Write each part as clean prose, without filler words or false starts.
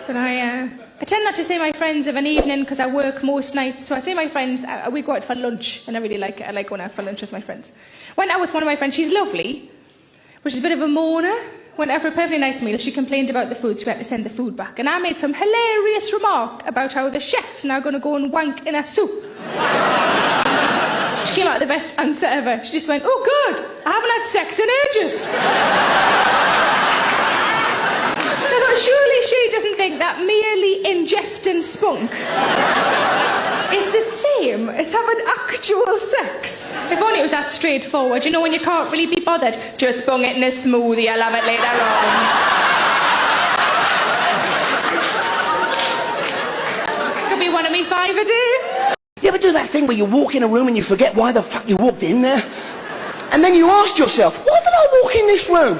But I tend not to see my friends of an evening because I work most nights. So I see my friends, we go out for lunch, and I really like it. I like going out for lunch with my friends. Went out with one of my friends, she's lovely, but she's a bit of a moaner. Went out for a perfectly nice meal, she complained about the food, so we had to send the food back. And I made some hilarious remark about how the chef's now going to go and wank in a soup. She came out with the best answer ever. She just went, oh good, I haven't had sex in ages. I thought, surely she doesn't think that merely ingesting spunk is the same as having actual sex. If only it was that straightforward. You know, when you can't really be bothered, just bung it in a smoothie, I'll have it later on. Could be one of me 5 a day. You ever do that thing where you walk in a room and you forget why the fuck you walked in there? And then you ask yourself, why did I walk in this room?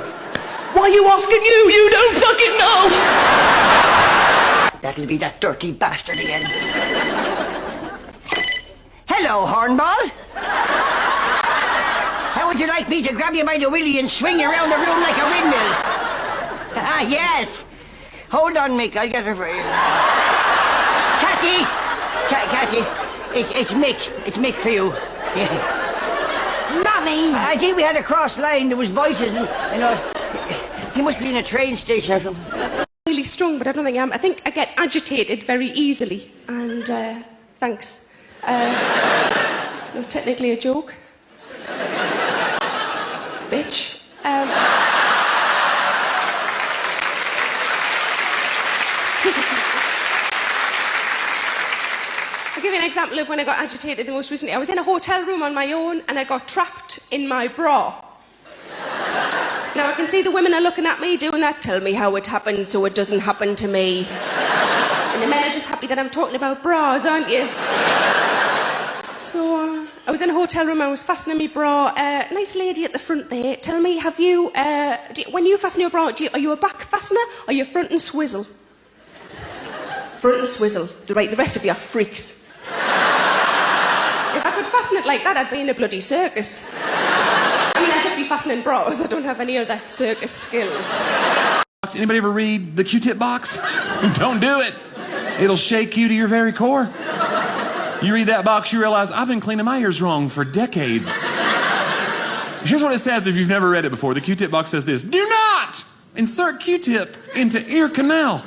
Why are you asking you? You don't fucking know! That'll be that dirty bastard again. Hello, hornball. How would you like me to grab you by the willy and swing you around the room like a windmill? Ah, yes. Hold on, Mick, I'll get her for you. Catty! Catty, it's Mick. It's Mick for you. Yeah. Mummy! I think we had a cross line. There was voices and, you know, he must be in a train station or something. Really strong, but I don't think I am. I think I get agitated very easily. And, thanks. No, technically a joke. Bitch. I'll give you an example of when I got agitated the most recently. I was in a hotel room on my own and I got trapped in my bra. Now I can see the women are looking at me doing that. Tell me how it happened so it doesn't happen to me. And the men are just happy that I'm talking about bras, aren't you? So I was in a hotel room, I was fastening my bra. Nice lady at the front there. Tell me, have you, when you fasten your bra, are you a back fastener or are you front and swizzle? Front and swizzle. Right, the rest of you are freaks. If I could fasten it like that, I'd be in a bloody circus. I mean, I'd just be fastening bras. I don't have any other circus skills. Anybody ever read the Q-tip box? Don't do it. It'll shake you to your very core. You read that box, you realize, I've been cleaning my ears wrong for decades. Here's what it says if you've never read it before. The Q-tip box says this: do not insert Q-tip into ear canal.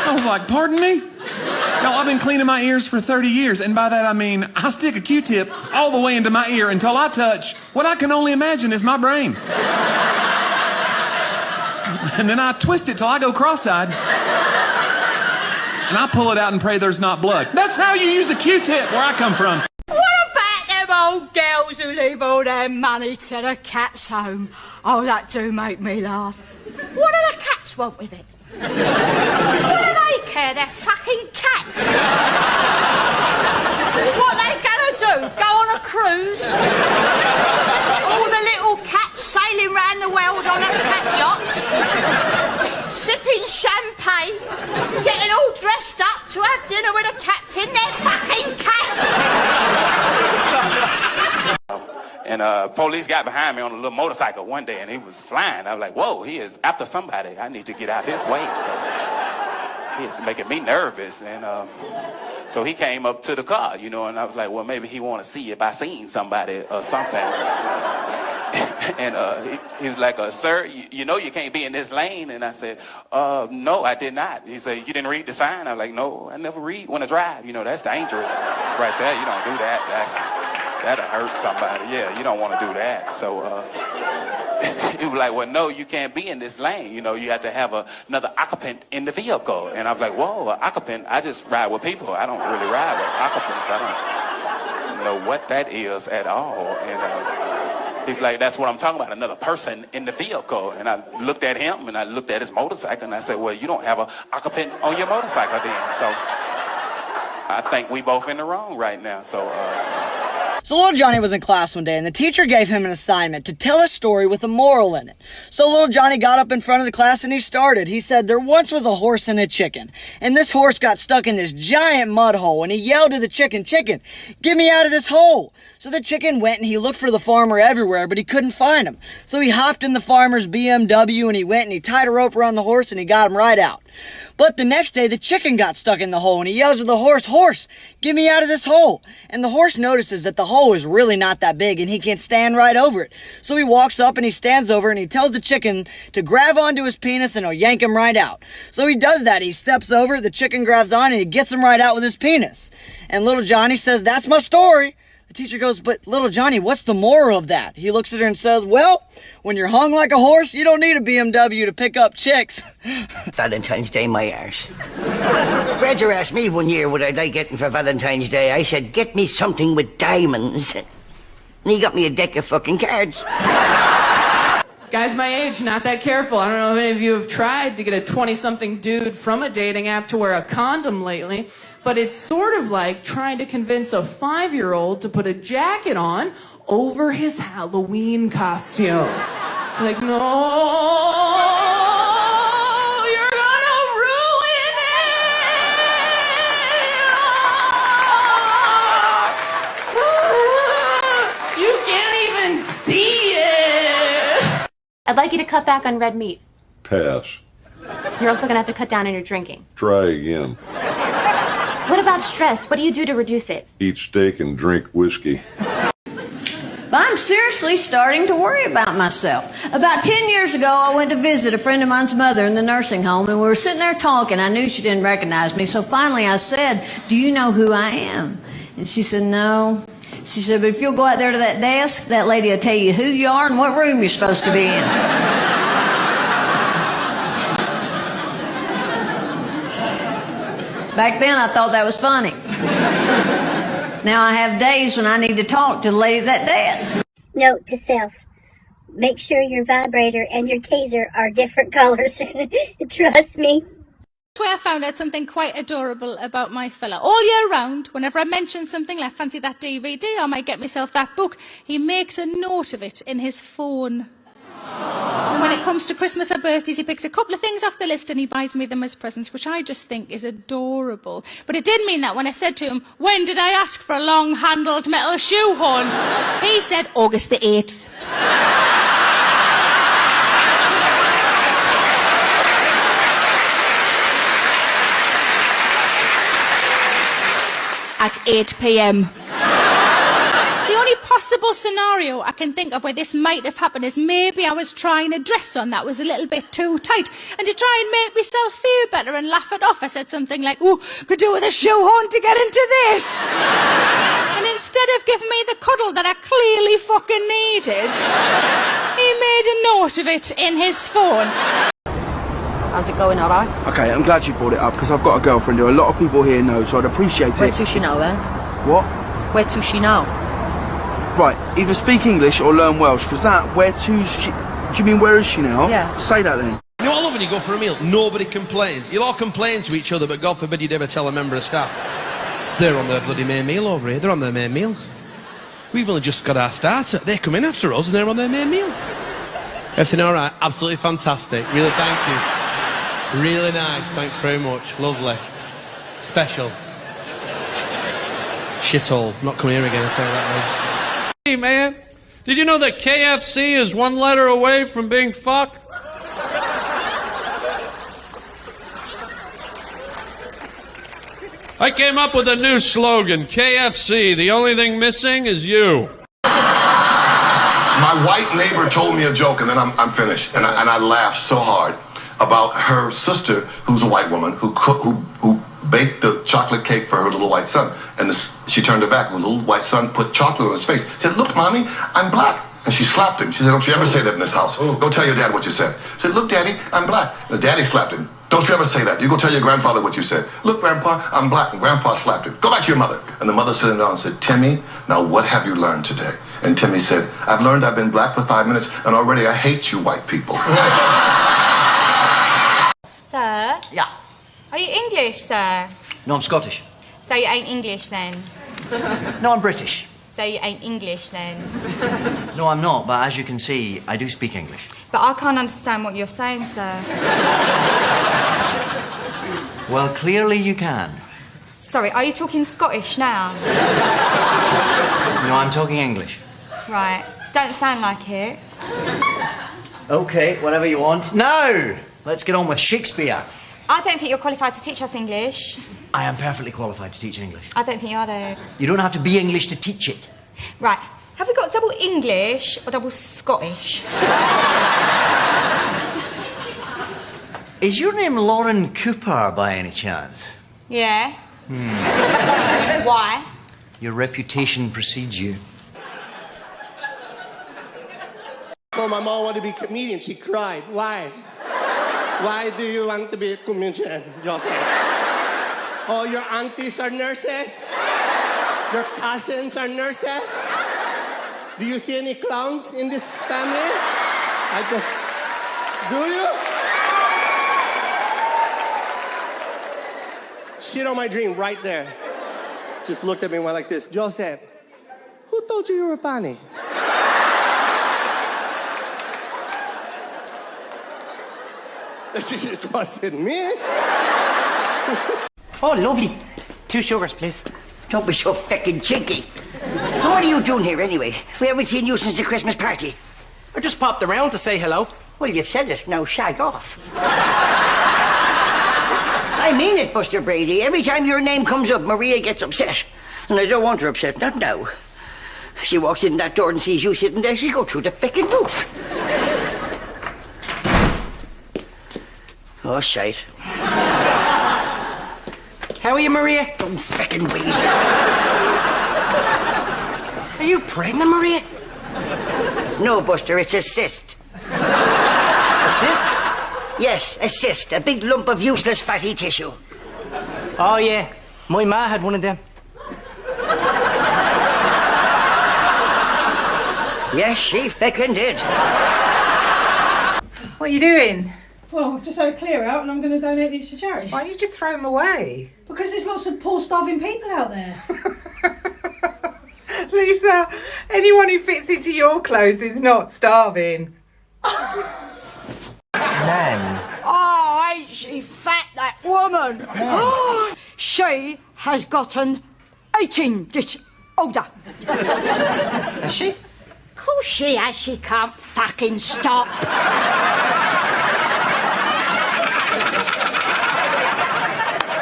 I was like, pardon me? No, I've been cleaning my ears for 30 years, and by that I mean I stick a Q-tip all the way into my ear until I touch what I can only imagine is my brain. And then I twist it till I go cross-eyed. And I pull it out and pray there's not blood. That's how you use a Q-tip where I come from. What about them old girls who leave all their money to the cats' home? Oh, that do make me laugh. What do the cats want with it? What do they care? They're fucking cats. What are they gonna do? Go on a cruise? All the little cats sailing round the world on a cat yacht? Sipping champagne? Getting all dressed up to have dinner with a captain? They're fucking cats! And police got behind me on a little motorcycle one day, and he was flying. I was like, whoa, he is after somebody. I need to get out his way, because he is making me nervous. And so he came up to the car, you know, and I was like, well, maybe he want to see if I seen somebody or something. And he was like, sir, you know you can't be in this lane. And I said, no, I did not. He said, you didn't read the sign? I was like, no, I never read when I drive. You know, that's dangerous right there. You don't do that. That'll hurt somebody. Yeah, you don't want to do that. So he was like, well, no, you can't be in this lane. You know, you have to have another occupant in the vehicle. And I was like, whoa, an occupant? I just ride with people. I don't really ride with occupants. I don't know what that is at all. And he's like, that's what I'm talking about, another person in the vehicle. And I looked at him and I looked at his motorcycle and I said, well, you don't have an occupant on your motorcycle then. So I think we both in the wrong right now. So So little Johnny was in class one day, and the teacher gave him an assignment to tell a story with a moral in it. So little Johnny got up in front of the class and he started. He said, there once was a horse and a chicken, and this horse got stuck in this giant mud hole, and he yelled to the chicken, "Chicken, get me out of this hole." So the chicken went and he looked for the farmer everywhere, but he couldn't find him. So he hopped in the farmer's BMW and he went and he tied a rope around the horse and he got him right out. But the next day, the chicken got stuck in the hole, and he yells at the horse, "Horse, get me out of this hole." And the horse notices that the hole is really not that big, and he can stand right over it. So he walks up and he stands over and he tells the chicken to grab onto his penis and he'll yank him right out. So he does that. He steps over, the chicken grabs on, and he gets him right out with his penis. And little Johnny says, "That's my story." The teacher goes, "But little Johnny, what's the moral of that?" He looks at her and says, "Well, when you're hung like a horse, you don't need a BMW to pick up chicks." Valentine's Day, my arse. Roger asked me one year what I'd like getting for Valentine's Day. I said, "Get me something with diamonds." And he got me a deck of fucking cards. Guys my age, not that careful. I don't know if any of you have tried to get a 20-something dude from a dating app to wear a condom lately, but it's sort of like trying to convince a 5-year-old to put a jacket on over his Halloween costume. It's like, no, you're gonna ruin it! You can't even see it! I'd like you to cut back on red meat. Pass. You're also gonna have to cut down on your drinking. Try again. What about stress? What do you do to reduce it? Eat steak and drink whiskey. But I'm seriously starting to worry about myself. About 10 years ago, I went to visit a friend of mine's mother in the nursing home, and we were sitting there talking. I knew she didn't recognize me, so finally I said, "Do you know who I am?" And she said, "No." She said, "But if you'll go out there to that desk, that lady will tell you who you are and what room you're supposed to be in." Back then, I thought that was funny. Now I have days when I need to talk to the lady at that desk. Note to self. Make sure your vibrator and your taser are different colors. Trust me. That's where I found out something quite adorable about my fella. All year round, whenever I mention something like fancy that DVD, I might get myself that book, he makes a note of it in his phone. And when it comes to Christmas or birthdays, he picks a couple of things off the list and he buys me them as presents, which I just think is adorable. But it did mean that when I said to him, "When did I ask for a long-handled metal shoehorn?" he said, "August the 8th. At 8 p.m. The only possible scenario I can think of where this might have happened is maybe I was trying a dress on that was a little bit too tight, and to try and make myself feel better and laugh it off, I said something like, "Ooh, could do with a shoehorn to get into this." And instead of giving me the cuddle that I clearly fucking needed, he made a note of it in his phone. How's it going, alright? Okay, I'm glad you brought it up because I've got a girlfriend who a lot of people here know, so I'd appreciate it. Where to she know then? What? Where to she know? Right, either speak English or learn Welsh, because that, where to she... Do you mean where is she now? Yeah. Say that then. You know what I love when you go for a meal? Nobody complains. You'll all complain to each other, but God forbid you'd ever tell a member of staff. They're on their bloody main meal over here. They're on their main meal. We've only just got our starter. They come in after us and they're on their main meal. Everything all right? Absolutely fantastic. Really, thank you. Really nice. Thanks very much. Lovely. Special. Shithole. Not coming here again, I'll tell you that, man. Hey, man, did you know that KFC is one letter away from being fucked? I came up with a new slogan, KFC, the only thing missing is you. My white neighbor told me a joke, and then I'm finished, and I laughed so hard about her sister, who's a white woman, who baked the chocolate cake for her little white son. And she turned her back, and the little white son put chocolate on his face. Said, "Look, Mommy, I'm black." And she slapped him. She said, "Don't you ever say that in this house. Go tell your dad what you said." She said, "Look, Daddy, I'm black." And the daddy slapped him. "Don't you ever say that. You go tell your grandfather what you said." "Look, Grandpa, I'm black." And Grandpa slapped him. "Go back to your mother." And the mother sitting down and said, "Timmy, now what have you learned today?" And Timmy said, "I've learned I've been black for 5 minutes, and already I hate you white people." Sir? Yeah. Are you English, sir? No, I'm Scottish. So you ain't English then? No, I'm British. So you ain't English then? No, I'm not, but as you can see, I do speak English. But I can't understand what you're saying, sir. Well, clearly you can. Sorry, are you talking Scottish now? No, I'm talking English. Right. Don't sound like it. Okay, whatever you want. Now, let's get on with Shakespeare. I don't think you're qualified to teach us English. I am perfectly qualified to teach English. I don't think you are, though. You don't have to be English to teach it. Right. Have we got double English or double Scottish? Is your name Lauren Cooper by any chance? Yeah. Why? Your reputation precedes you. So my mom wanted to be a comedian. She cried. Why? Why do you want to be a comedian, Joseph? Oh, your aunties are nurses? Your cousins are nurses? Do you see any clowns in this family? I do. Do you? Shit on my dream right there. Just looked at me and went like this. Joseph, who told you you were a bunny? It wasn't me. Oh, lovely. 2 sugars, please. Don't be so feckin' cheeky. What are you doing here, anyway? We haven't seen you since the Christmas party. I just popped around to say hello. Well, you've said it. Now shag off. I mean it, Buster Brady. Every time your name comes up, Maria gets upset. And I don't want her upset, not now. She walks in that door and sees you sitting there, she'll go through the feckin' roof. Oh, shite. How are you, Maria? Don't feckin' breathe. Are you pregnant, Maria? No, Buster, it's a cyst. A cyst? Yes, a cyst. A big lump of useless fatty tissue. Oh, yeah. My ma had one of them. Yes, she feckin' did. What are you doing? Well, I've just had a clear out and I'm going to donate these to charity. Why don't you just throw them away? Because there's lots of poor starving people out there. Lisa, anyone who fits into your clothes is not starving. Nan. Oh, ain't she fat, that woman? Oh, she has gotten eating disorder. Has she? Of course she has. She can't fucking stop.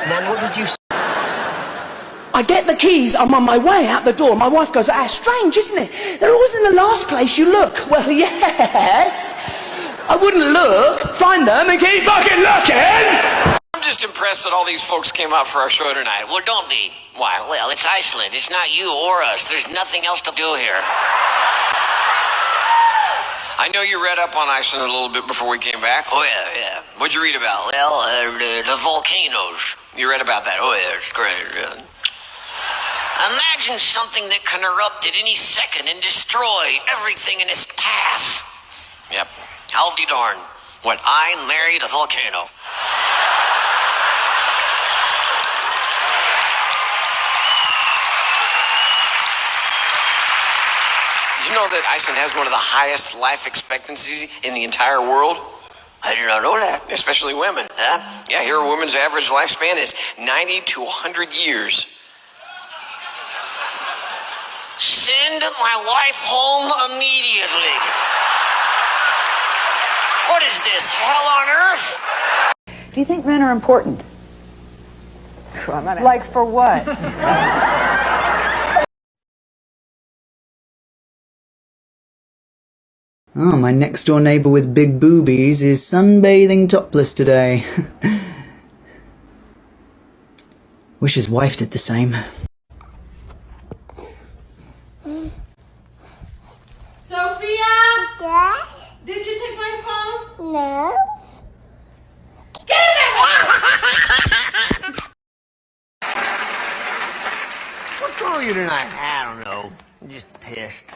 Nan, what did you say? I get the keys, I'm on my way out the door. My wife goes, strange, isn't it? They're always in the last place you look. Well, yes. I wouldn't look, find them, and keep fucking looking! I'm just impressed that all these folks came out for our show tonight. Well, don't be. Why? Well, it's Iceland. It's not you or us. There's nothing else to do here. I know you read up on Iceland a little bit before we came back. Oh, yeah. What'd you read about? Well, the volcanoes. You read about that? Oh, yeah, it's great. Imagine something that can erupt at any second and destroy everything in its path. Yep. I'll be darned. When I married a volcano. You know that Iceland has one of the highest life expectancies in the entire world? I did not know that, especially women. Huh? Yeah, here a woman's average lifespan is 90 to 100 years. Send my wife home immediately. What is this, hell on earth? Do you think men are important? Like for what? Oh, my next door neighbour with big boobies is sunbathing topless today. Wish his wife did the same. Sophia? Yeah? Did you take my phone? No. What's wrong with you tonight? I don't know. I'm just pissed.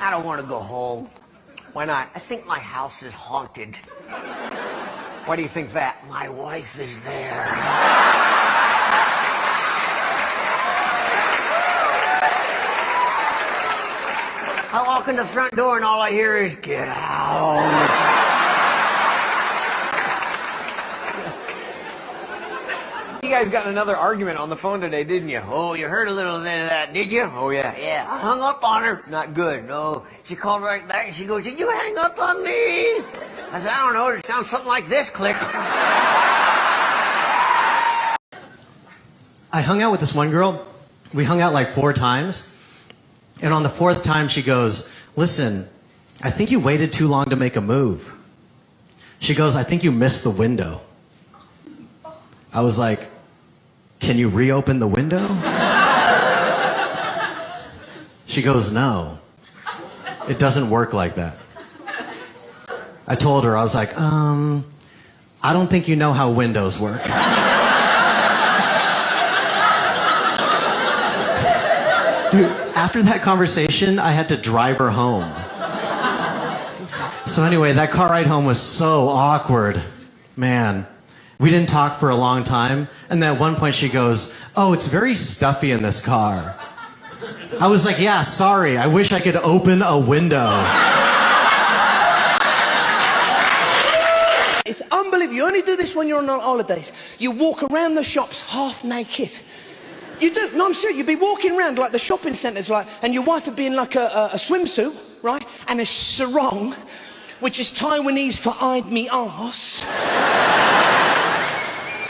I don't want to go home. Why not? I think my house is haunted. Why do you think that? My wife is there. I walk in the front door and all I hear is, get out. You guys got another argument on the phone today, didn't you? Oh, you heard a little bit of that, did you? Oh, yeah. Yeah, I hung up on her. Not good, no. She called right back and she goes, did you hang up on me? I said, I don't know. It sounds something like this, click. I hung out with this one girl. We hung out like 4 times. And on the 4th time, she goes, listen, I think you waited too long to make a move. She goes, I think you missed the window. I was like, can you reopen the window? She goes, no. It doesn't work like that. I told her, I was like, I don't think you know how windows work. Dude, after that conversation, I had to drive her home. So anyway, that car ride home was so awkward. Man, we didn't talk for a long time. And then at one point she goes, oh, it's very stuffy in this car. I was like, yeah, sorry. I wish I could open a window. It's unbelievable. You only do this when you're on holidays. You walk around the shops half naked. You do. No, I'm serious. You'd be walking around like the shopping centres, like, and your wife would be in like a swimsuit, right? And a sarong, which is Taiwanese for "I'd me arse."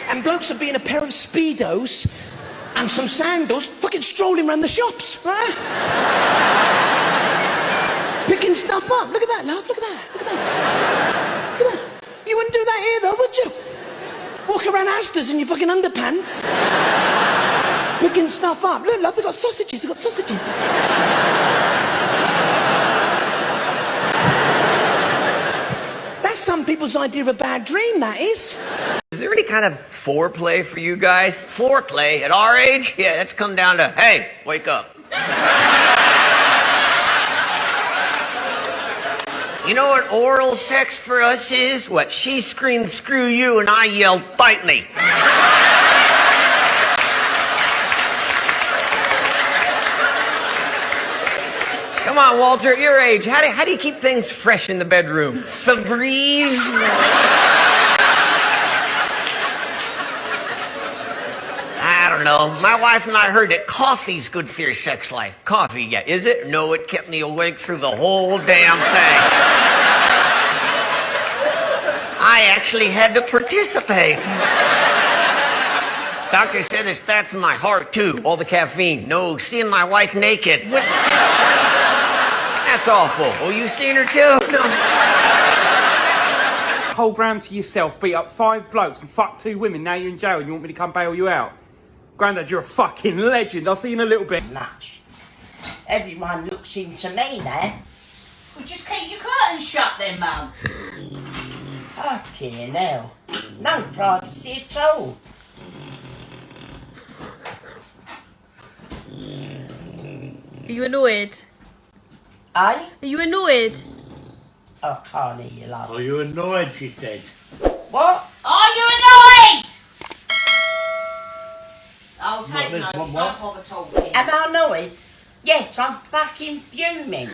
And blokes would be in a pair of Speedos and some sandals, fucking strolling around the shops, right? Picking stuff up. Look at that, love. Look at that. Look at that. Look at that. You wouldn't do that here, though, would you? Walk around Asda's in your fucking underpants. Picking stuff up. Look, love, they've got sausages. They've got sausages. That's some people's idea of a bad dream, that is. Is there any kind of foreplay for you guys? Foreplay at our age? Yeah, that's come down to, hey, wake up. You know what oral sex for us is? What, she screamed, screw you, and I yelled, bite me. Come on, Walter, at your age, how do you keep things fresh in the bedroom? Febreze? I don't know. My wife and I heard that coffee's good for your sex life. Coffee, yeah. Is it? No, it kept me awake through the whole damn thing. I actually had to participate. Doctor said it's bad for my heart, too. All the caffeine. No, seeing my wife naked. What? That's awful. Oh, you seen her, too? No. Whole ground to yourself, beat up 5 blokes and fuck 2 women. Now you're in jail and you want me to come bail you out? Grandad, you're a fucking legend. I'll see you in a little bit. Much. Everyone looks into me now. Well, just keep your curtains shut then, Mum. Fucking hell. No privacy at all. Are you annoyed? Eh? Are you annoyed? I can't hear you, love. Are you annoyed, she said? What? Are you annoyed? I'll take What, notes, what? don't bother talking. Am I annoyed? Yes, I'm fucking fuming.